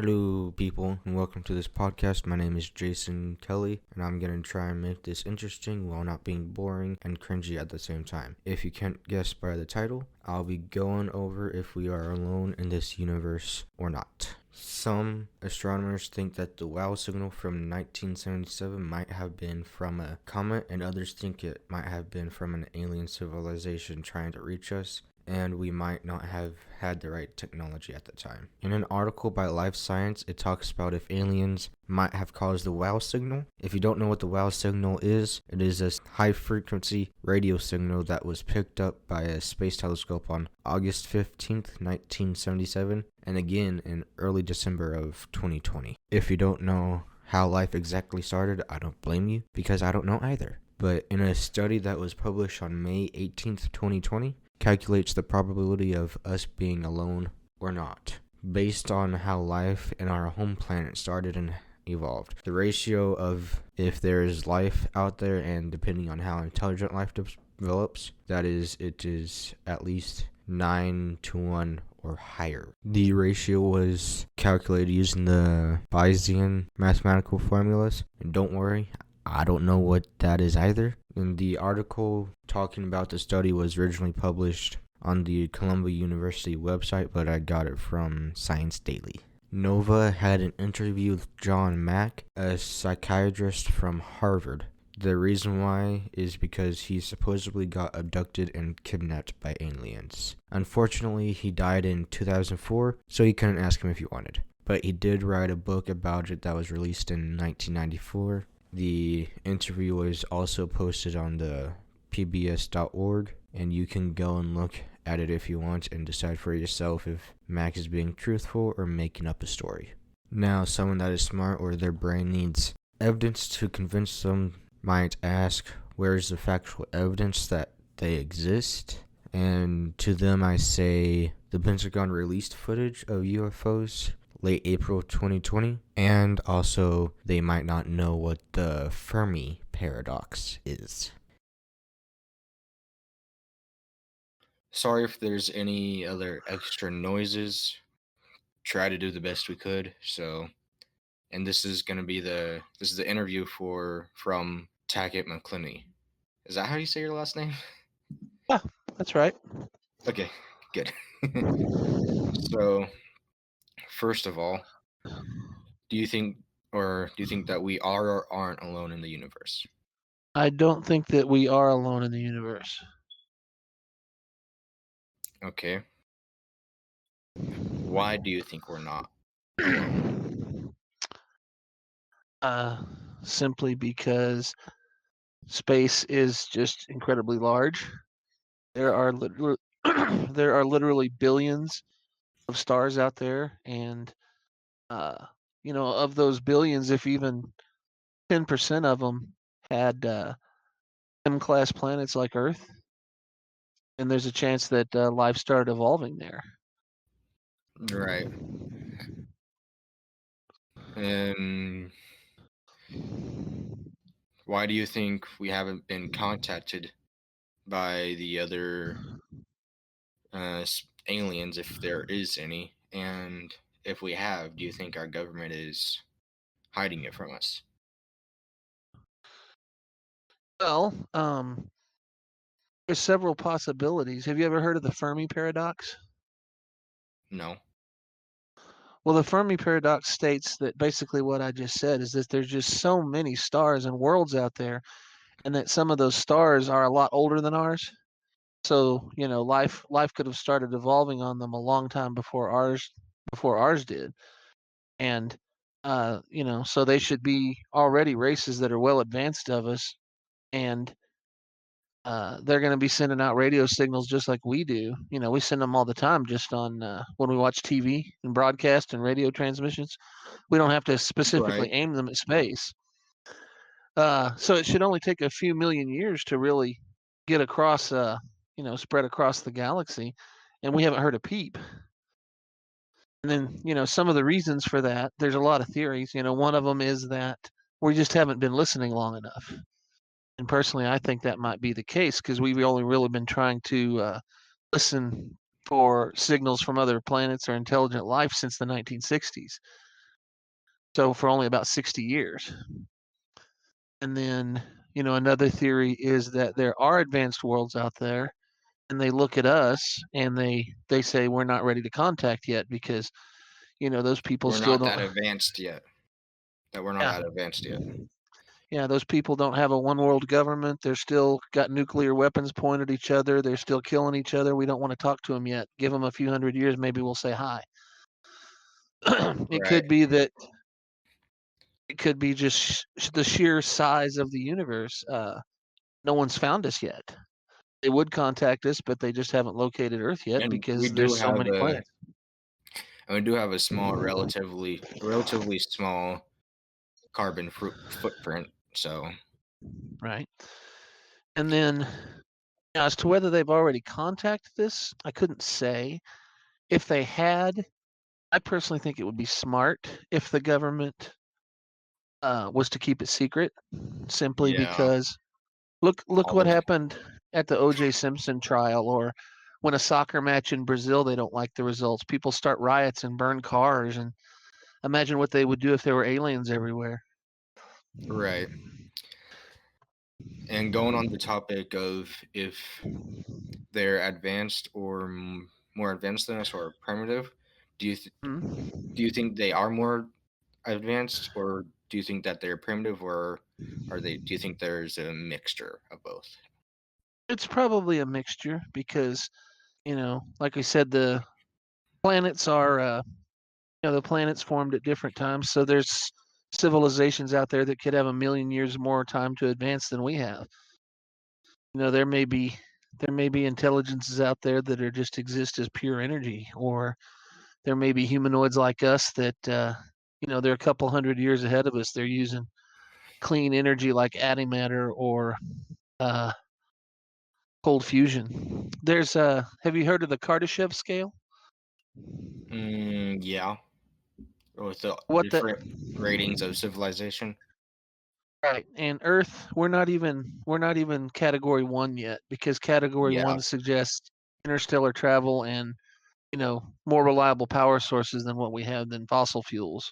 Hello, people, and welcome to this podcast. My name is Jason Kelly, and I'm going to try and make this interesting while not being boring and cringy at the same time. If you can't guess by the title, I'll be going over if we are alone in this universe or not. Some astronomers think that the WOW signal from 1977 might have been from a comet, and others think it might have been from an alien civilization trying to reach us, and we might not have had the right technology at the time. In an article by Life Science, it talks about if aliens might have caused the WOW signal. If you don't know what the WOW signal is, it is a high-frequency radio signal that was picked up by a space telescope on August 15th, 1977, and again in early December of 2020. If you don't know how life exactly started, I don't blame you, because I don't know either. But in a study that was published on May 18th, 2020, calculates the probability of us being alone or not, based on how life in our home planet started and evolved. The ratio of if there is life out there, and depending on how intelligent life develops, that is, it is at least 9-1 or higher. The ratio was calculated using the Bayesian mathematical formulas, and don't worry, I don't know what that is either. And the article talking about the study was originally published on the Columbia University website, but I got it from Science Daily. Nova had an interview with John Mack, a psychiatrist from Harvard. The reason why is because he supposedly got abducted and kidnapped by aliens. Unfortunately, he died in 2004, so you couldn't ask him if he wanted. But he did write a book about it that was released in 1994. The interview was also posted on the pbs.org, and you can go and look at it if you want and decide for yourself if Mac is being truthful or making up a story. Now, someone that is smart or their brain needs evidence to convince them might ask, where is the factual evidence that they exist? And to them I say, the Pentagon released footage of UFOs late April 2020, and also they might not know what the Fermi paradox is. Sorry if there's any other extra noises. Try to do the best we could. And this is gonna be the interview from Tackett McClinney. Is that how you say your last name? Yeah, that's right. Okay, good. So, first of all, do you think that we are or aren't alone in the universe? I don't think that we are alone in the universe. Okay. Why do you think we're not alone? Simply because space is just incredibly large. There are there are literally billions of stars out there, and of those billions, if even 10% of them had M-class planets like Earth, and there's a chance that life started evolving there. Right. And why do you think we haven't been contacted by the other aliens, if there is any? And if we have, do you think our government is hiding it from us? Well, there's several possibilities. Have you ever heard of the Fermi paradox? No. Well, the Fermi paradox states that basically what I just said is that there's just so many stars and worlds out there, and that some of those stars are a lot older than ours. So, life could have started evolving on them a long time before ours did. And so they should be already races that are well advanced of us, and they're going to be sending out radio signals just like we do. We send them all the time just on when we watch TV and broadcast and radio transmissions. We don't have to specifically Right. aim them at space. So it should only take a few million years to really get across, spread across the galaxy, and we haven't heard a peep. And then, some of the reasons for that, there's a lot of theories. One of them is that we just haven't been listening long enough. And personally, I think that might be the case because we've only really been trying to listen for signals from other planets or intelligent life since the 1960s. So for only about 60 years. And then, another theory is that there are advanced worlds out there and they look at us and they say we're not ready to contact yet because, those people We're still not don't. that advanced yet. That we're not Yeah. that advanced yet. Yeah, those people don't have a one world government. They're still got nuclear weapons pointed at each other. They're still killing each other. We don't want to talk to them yet. Give them a few hundred years, maybe we'll say hi. It Right. could be that it could be just the sheer size of the universe. No one's found us yet. They would contact us, but they just haven't located Earth yet And because there's so many planets. we do have a small, relatively small carbon footprint. So Right. And then as to whether they've already contacted us, I couldn't say. If they had, I personally think it would be smart if the government was to keep it secret, simply yeah, because look all what those. happened at the O.J. Simpson trial, or when a soccer match in Brazil they don't like the results, people start riots and burn cars, and imagine what they would do if there were aliens everywhere. Right. And going on the topic of if they're advanced or more advanced than us or primitive, do you Hmm. do you think they are more advanced, or do you think that they're primitive, or are they? Do you think there's a mixture of both? It's probably a mixture because like I said, the planets are the planets formed at different times, so there's civilizations out there that could have a million years more time to advance than we have. There may be intelligences out there that are just exist as pure energy, or there may be humanoids like us that they're a couple hundred years ahead of us. They're using clean energy like antimatter or uh, cold fusion. There's have you heard of the Kardashev scale? Yeah, with the What that different ratings of civilization. Right. And Earth, we're not even category 1 yet because category Yeah, 1 suggests interstellar travel and, more reliable power sources than what we have than fossil fuels.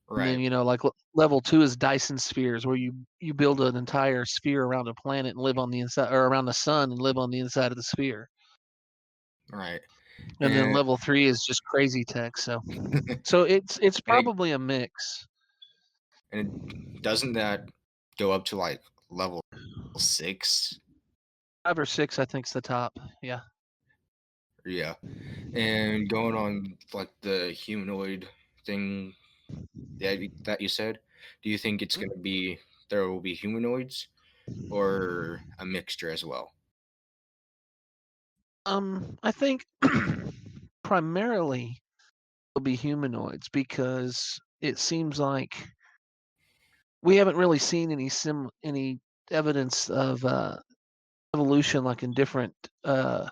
And then, right, like level 2 is Dyson spheres where you build an entire sphere around a planet and live on the inside, or around the sun and live on the inside of the sphere. right, And then and level 3 is just crazy tech. So it's and it probably a mix. and doesn't that go up to like level 6? 5 or 6 I think's the top. Yeah. Yeah, and going on like the humanoid thing that you said, do you think it's gonna be there will be humanoids or a mixture as well? I think primarily it'll be humanoids because it seems like we haven't really seen any evidence of evolution like in different uh,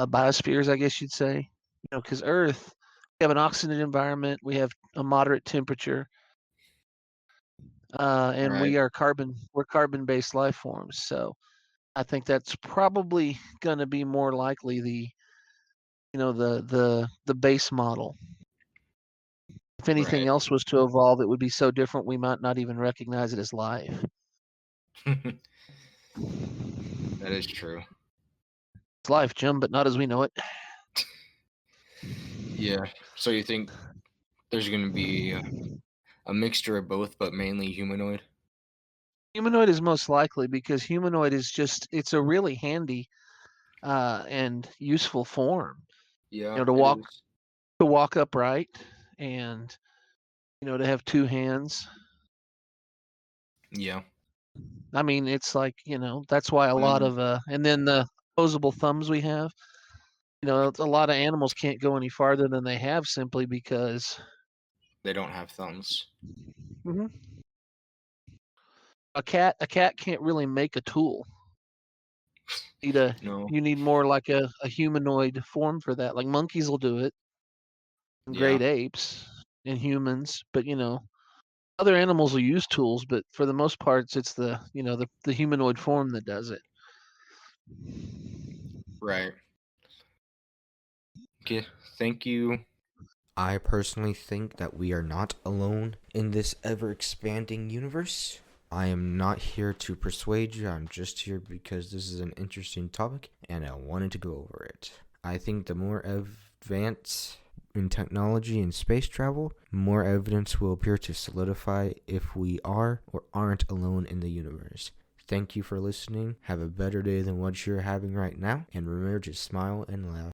biospheres, I guess you'd say. Because Earth, we have an oxygen environment, we have a moderate temperature, and Right, we're carbon-based life forms. So I think that's probably going to be more likely the base model. If anything right. else was to evolve, it would be so different we might not even recognize it as life. That is true. It's life, Jim, but not as we know it. Yeah. So you think there's gonna be a mixture of both, but mainly humanoid? Humanoid is most likely because humanoid is it's a really handy and useful form. Yeah, To it walk is. upright and to have two hands. Yeah. I mean, it's like that's why a lot Um, of and then the opposable thumbs we have. A lot of animals can't go any farther than they have simply because they don't have thumbs. Mhm. A cat can't really make a tool. Need a No. You need more like a humanoid form for that. Like monkeys will do it, and Yeah. great apes and humans, but other animals will use tools, but for the most part, it's the humanoid form that does it. Right. Okay. Thank you I personally think that we are not alone in this ever-expanding universe. I am not here to persuade you. I'm just here because this is an interesting topic and I wanted to go over it. I think the more advanced in technology and space travel, more evidence will appear to solidify if we are or aren't alone in the universe. Thank you for listening. Have a better day than what you're having right now, and remember to smile and laugh.